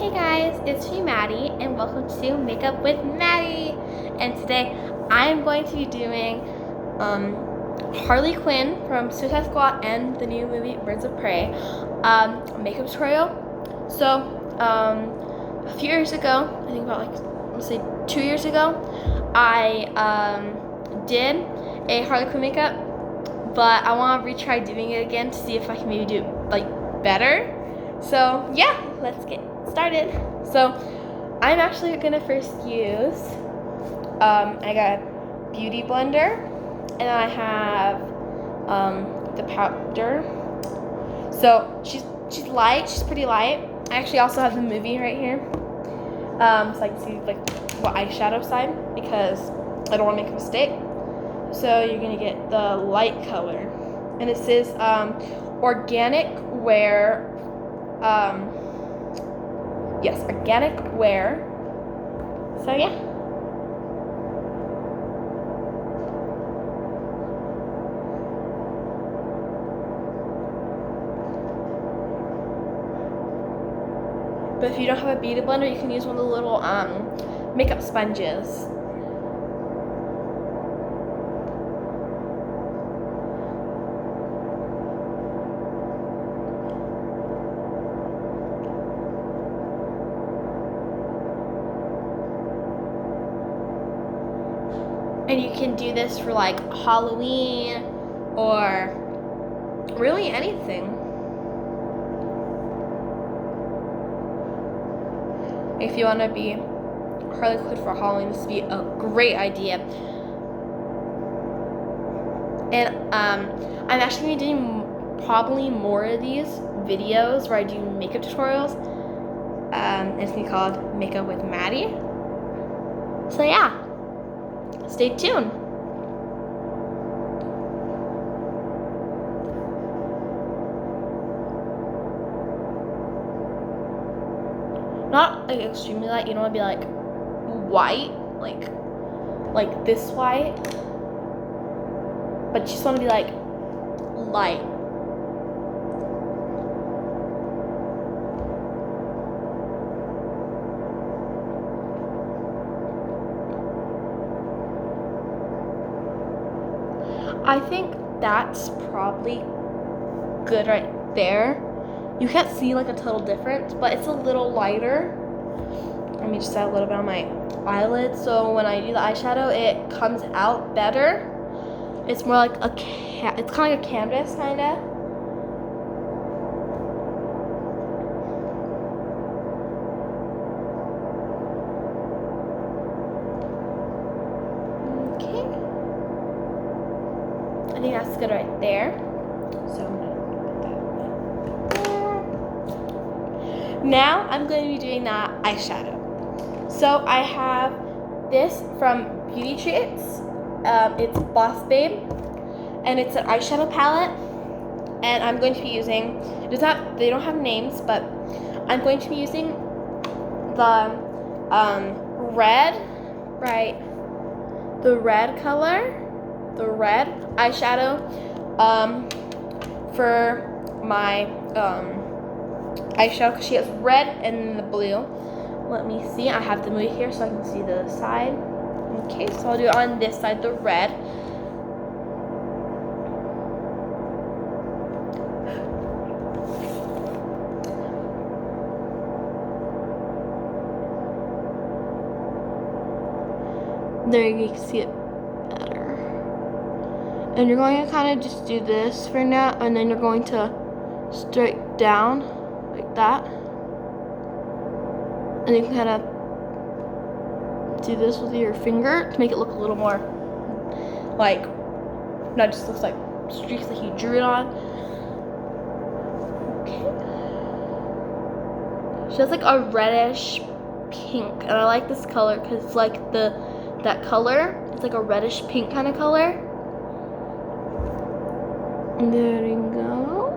Hey guys, it's me Maddie and welcome to Makeup with Maddie. And today I'm going to be doing Harley Quinn from Suicide Squad and the new movie Birds of Prey makeup tutorial. So a few years ago, I think about let's say 2 years ago, I did a Harley Quinn makeup, but I want to retry doing it again to see if I can maybe do it better. So yeah, let's get started. So I'm actually gonna first use I got a beauty blender, and I have the powder. So she's light, she's pretty light. I actually also have the movie right here, so I can see what eyeshadow side, because I don't want to make a mistake. So you're gonna get the light color, and it says organic wear. Yes, organic wear. So yeah. But if you don't have a beauty blender, you can use one of the little makeup sponges. And you can do this for Halloween or really anything. If you want to be Harley Quinn for Halloween, this would be a great idea. And I'm actually going to be doing probably more of these videos where I do makeup tutorials. It's going to be called Makeup with Maddie. So yeah. Stay tuned. Not extremely light. You don't want to be white, like this white, but you just want to be light. I think that's probably good right there. You can't see a total difference, but it's a little lighter. Let me just add a little bit on my eyelid, so when I do the eyeshadow, it comes out better. It's more like it's kind of like a canvas, kinda. I think that's good right there. So I'm gonna put that there. Now I'm going to be doing that eyeshadow. So I have this from Beauty Treats. It's Boss Babe, and it's an eyeshadow palette. And I'm going to be using, they don't have names, but I'm going to be using the red, right? The red color. The red eyeshadow for my eyeshadow, because she has red and the blue. Let me see. I have the movie here so I can see the side. Okay, so I'll do it on this side, the red. There you can see it. And you're going to kind of just do this for now, and then you're going to straight down like that. And you can kind of do this with your finger to make it look a little more not just looks like streaks that you drew it on. Okay. She has a reddish pink, and I like this color because it's that color. It's a reddish pink kind of color. There you go.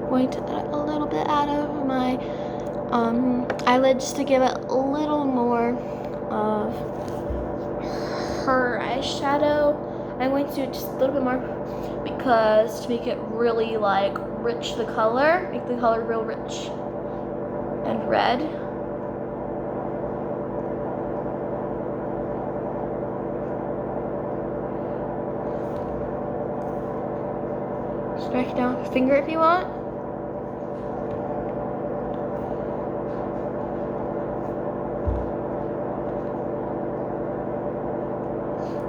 Going to add a little bit out of my eyelid just to give it a little more of her eyeshadow. I'm going to do just a little bit more because to make it really like rich, the color, make the color real rich and red. Strike down with a finger if you want.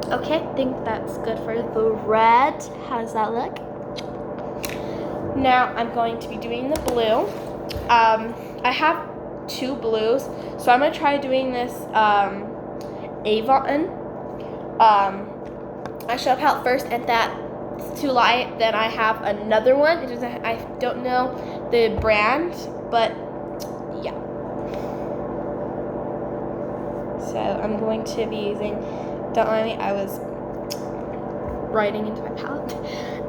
Okay, I think that's good for the red. How does that look? Now I'm going to be doing the blue. I have 2 blues, so I'm gonna try doing this Avon eyeshadow palette first, and that's too light. Then I have another one. It doesn't. I don't know the brand, but yeah. So I'm going to be using. Don't mind me. I was writing into my palette.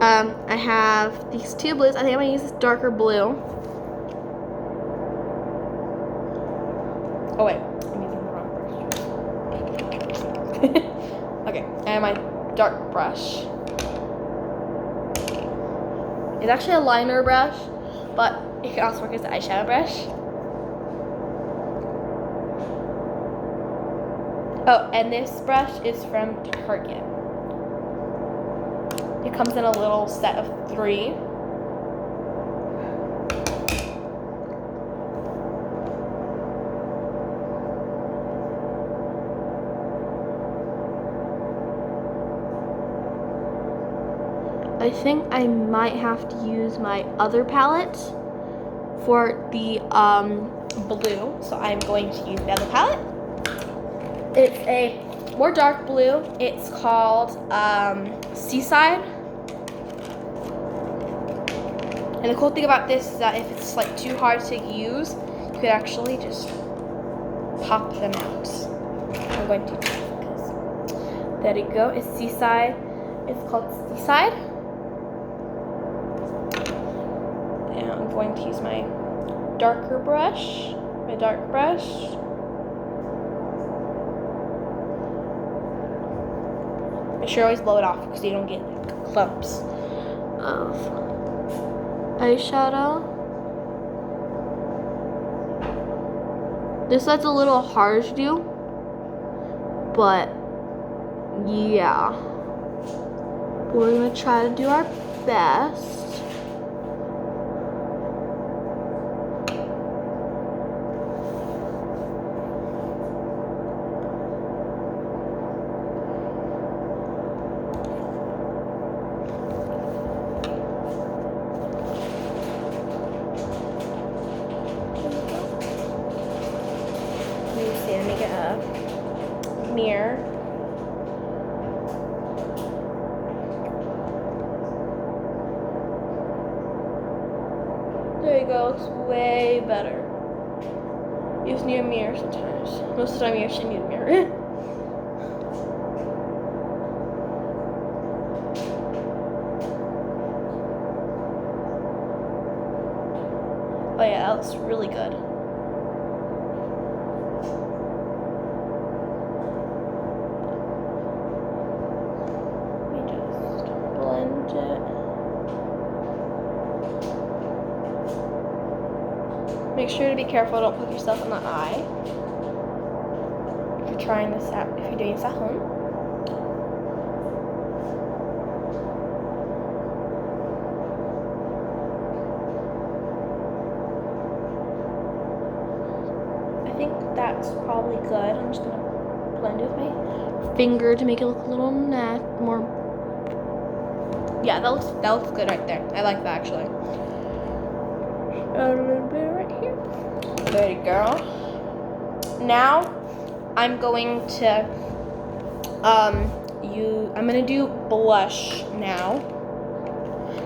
I have these 2 blues. I think I'm gonna use this darker blue. Oh wait, I'm using the wrong brush. Okay, and my dark brush. It's actually a liner brush, but it can also work as an eyeshadow brush. Oh, and this brush is from Target. It comes in a little set of 3. I think I might have to use my other palette for the blue, so I'm going to use the other palette. It's a more dark blue. It's called Seaside. And the cool thing about this is that if it's like too hard to use, you could actually just pop them out. I'm going to do that because there you go. It's Seaside. It's called Seaside. And I'm going to use my darker brush, my dark brush. Make sure you always blow it off because you don't get clumps of eyeshadow. This side's a little hard to do, but yeah. We're gonna try to do our best. Let me get a mirror. There you go, it's way better. You just need a mirror sometimes. Most of the time you actually need a mirror. Oh yeah, that looks really good. Make sure to be careful, don't poke yourself in the eye. If you're trying this out, if you're doing this at home. I think that's probably good. I'm just gonna blend it with my finger to make it look a little more. Yeah, that looks good right there. I like that actually. A little bit right here. There you go. Now I'm going to I'm gonna do blush now.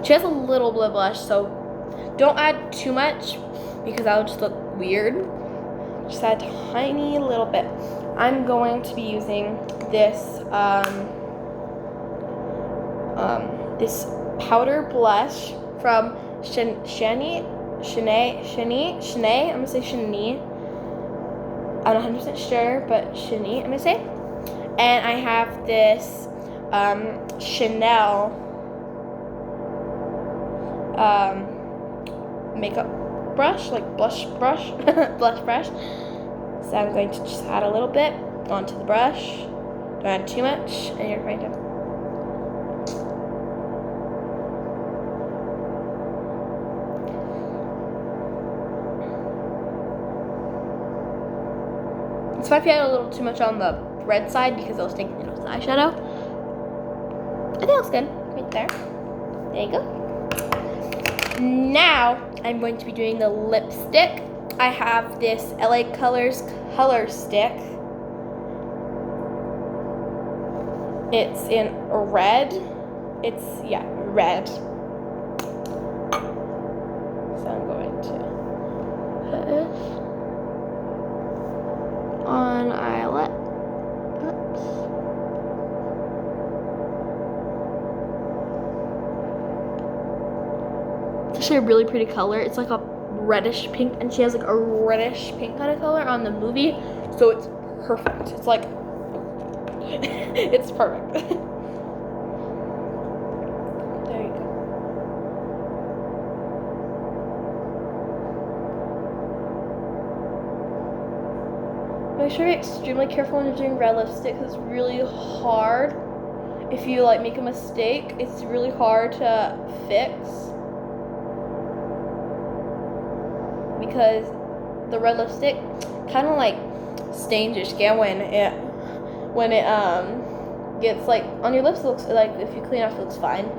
She has a little bit of blush, so don't add too much because that would just look weird. Just add a tiny little bit. I'm going to be using this this powder blush from Shanae. I'm gonna say Shanae. I'm not 100% sure, but Shanae, I'm gonna say. And I have this Chanel makeup brush, like blush brush, blush brush. So I'm going to just add a little bit onto the brush. Don't add too much, and you're going to. This might be a little too much on the red side because I was taking it with the eyeshadow. I think that's good, right there. There you go. Now, I'm going to be doing the lipstick. I have this LA Colors Color Stick. It's in red. It's, yeah, red. So I'm going to put this on eyelet. Oops. It's actually a really pretty color. It's like a reddish pink, and she has like a reddish pink kind of color on the movie, so it's perfect. It's like, it's perfect. There you go. Make sure you're extremely careful when you're doing red lipstick because it's really hard. If you like make a mistake, it's really hard to fix because the red lipstick kind of like stains your skin when it gets like on your lips. It looks like if you clean off, it looks fine,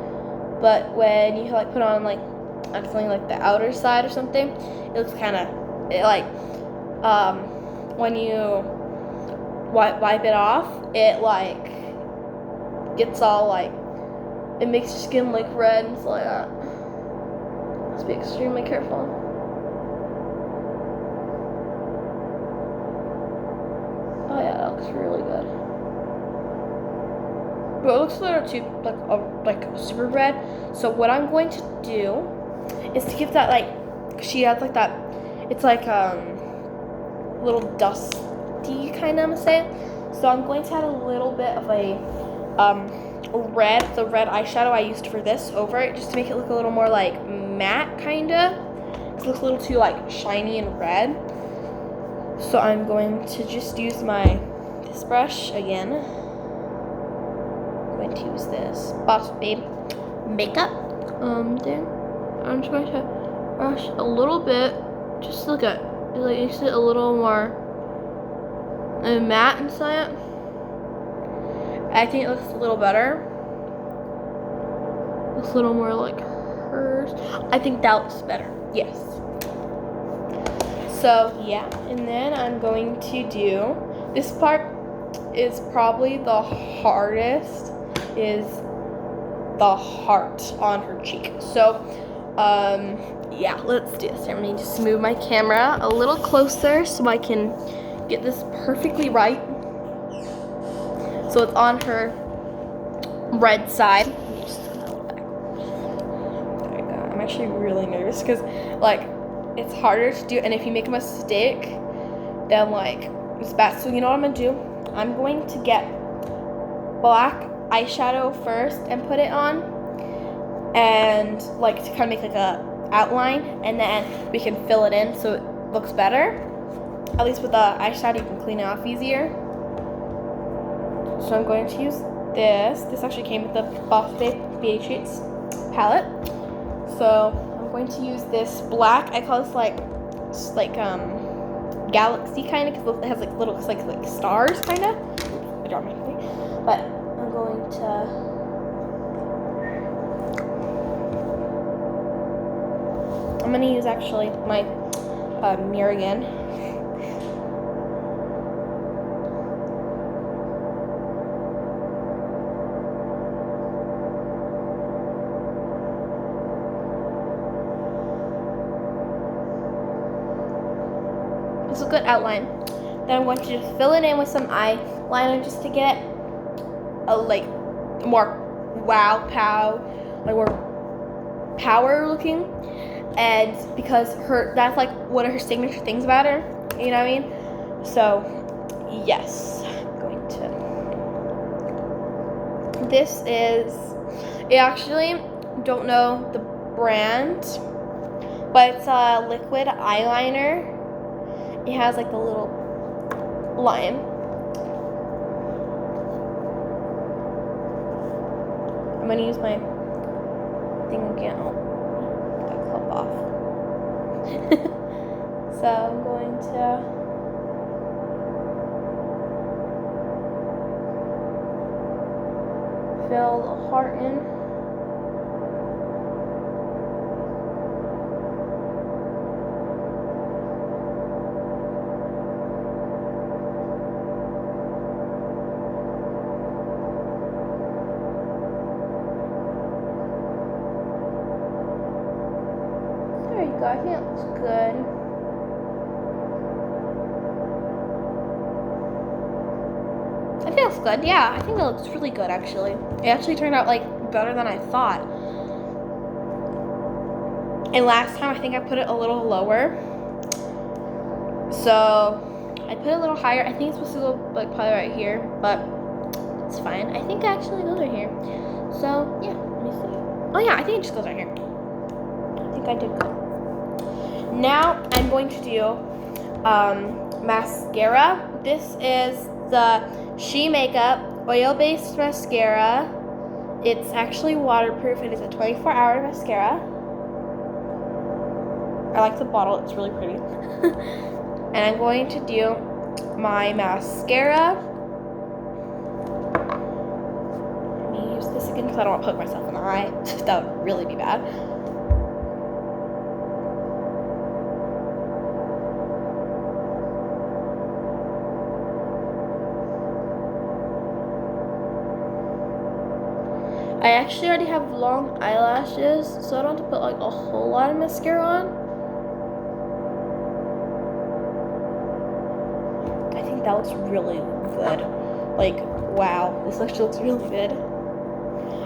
but when you like put on like accidentally like the outer side or something, it looks kind of when you wipe it off, it like gets all like, it makes your skin like red and stuff like that. Must be extremely careful. Oh yeah, that looks really good. But it looks a little too like super red. So what I'm going to do is to give that like, she has like that, it's like little dusty kind of, I'm gonna say. So I'm going to add a little bit of a the red eyeshadow I used for this over it, just to make it look a little more like matte kinda. It looks a little too like shiny and red. So I'm going to just use this brush again. I'm going to use this Boss Babe makeup thing. I'm just going to brush a little bit, just look at like makes it a little more matte inside. I think it looks a little better. Looks a little more like hers. I think that looks better. Yes. So yeah, and then I'm going to do this part is probably the hardest, is the heart on her cheek. So yeah, let's do this. I'm going to just move my camera a little closer so I can get this perfectly right. So it's on her red side. There we go. I'm actually really nervous because like it's harder to do, and if you make a mistake, then like it's bad. So you know what I'm gonna do? I'm going to get black eyeshadow first and put it on, and like to kind of make like a outline, and then we can fill it in so it looks better. At least with the eyeshadow, you can clean it off easier. So I'm going to use this. This actually came with the Boss Babe BH Treats palette. So I'm going to use this black. I call this like galaxy kind of, because it has like little like stars kind of. I dropped my thing, but I'm going to. I'm gonna use actually my mirror again. It's a good outline. Then I'm going to just fill it in with some eyeliner just to get a like more more power looking. And because that's like one of her signature things about her, you know what I mean? So yes, I'm going to. This is, I actually don't know brand, but it's a liquid eyeliner. It has like a little line. I'm gonna use my thing again. Oh, that clip off. So I'm going to fill the heart in. There you go, I think it looks good. I think it looks good, yeah. I think that looks really good, actually. It actually turned out, like, better than I thought. And last time, I think I put it a little lower. So, I put it a little higher. I think it's supposed to go, like, probably right here, but it's fine. I think it actually goes right here. So, yeah, let me see. Oh, yeah, I think it just goes right here. I think I did good. Now, I'm going to do mascara. This is the She Makeup oil-based mascara. It's actually waterproof. It is a 24-hour mascara. I like the bottle. It's really pretty. And I'm going to do my mascara. Let me use this again because I don't want to poke myself in the eye. That would really be bad. I actually already have long eyelashes, so I don't have to put like a whole lot of mascara on. I think that looks really good. Like, wow, this actually looks really good.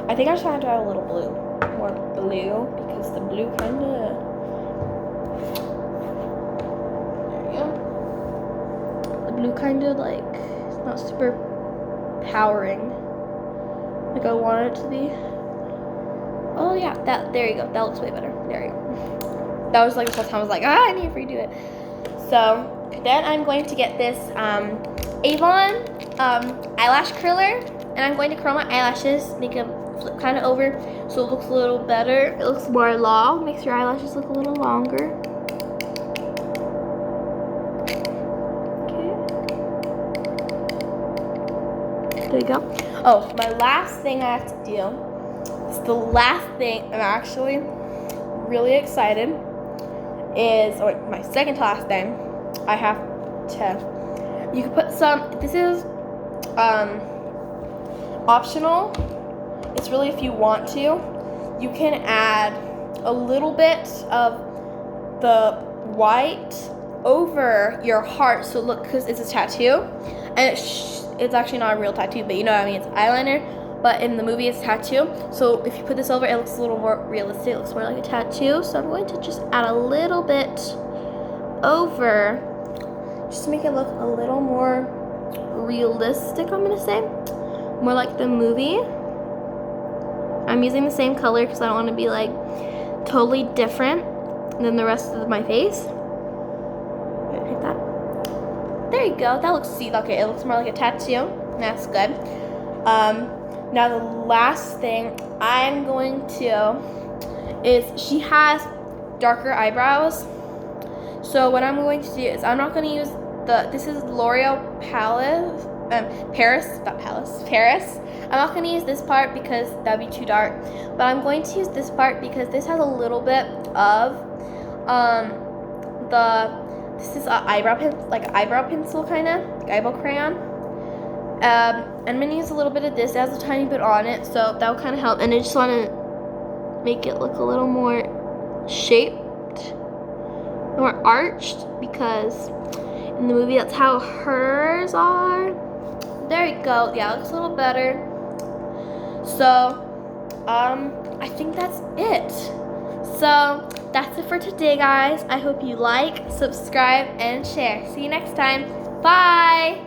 I think I just want to add a little blue. More blue, because the blue kind of... There you go. The blue kind of like, it's not super powering. Like I want it to be. Oh yeah, there you go. That looks way better. There you go. That was like the whole time I was like, I need to redo it. So then I'm going to get this Avon eyelash curler, and I'm going to curl my eyelashes, make them flip kind of over so it looks a little better. It looks more long, makes your eyelashes look a little longer. Okay. There you go. Oh, my last thing I have to do, it's the last thing I'm actually really excited, is, or my second to last thing, I have to, you can put some, this is optional, it's really if you want to, you can add a little bit of the white over your heart, so look, because it's a tattoo, and it's actually not a real tattoo, but you know what I mean, it's eyeliner, but in the movie it's tattoo. So if you put this over, it looks a little more realistic, it looks more like a tattoo. So I'm going to just add a little bit over, just to make it look a little more realistic, I'm gonna say. More like the movie. I'm using the same color because I don't want to be like totally different than the rest of my face. Hit that. There you go. That looks, see, okay, it looks more like a tattoo. That's good. Now the last thing I'm going to is, she has darker eyebrows. So what I'm going to do is, I'm not going to use this is L'Oreal Paris. I'm not going to use this part because that'd be too dark. But I'm going to use this part because this has a little bit of this is an eyebrow pencil kind of, like eyebrow crayon. I'm going to use a little bit of this. It has a tiny bit on it, so that will kind of help. And I just want to make it look a little more shaped, more arched, because in the movie that's how hers are. There you go. Yeah, it looks a little better. So, I think that's it. So, that's it for today, guys. I hope you like, subscribe, and share. See you next time. Bye!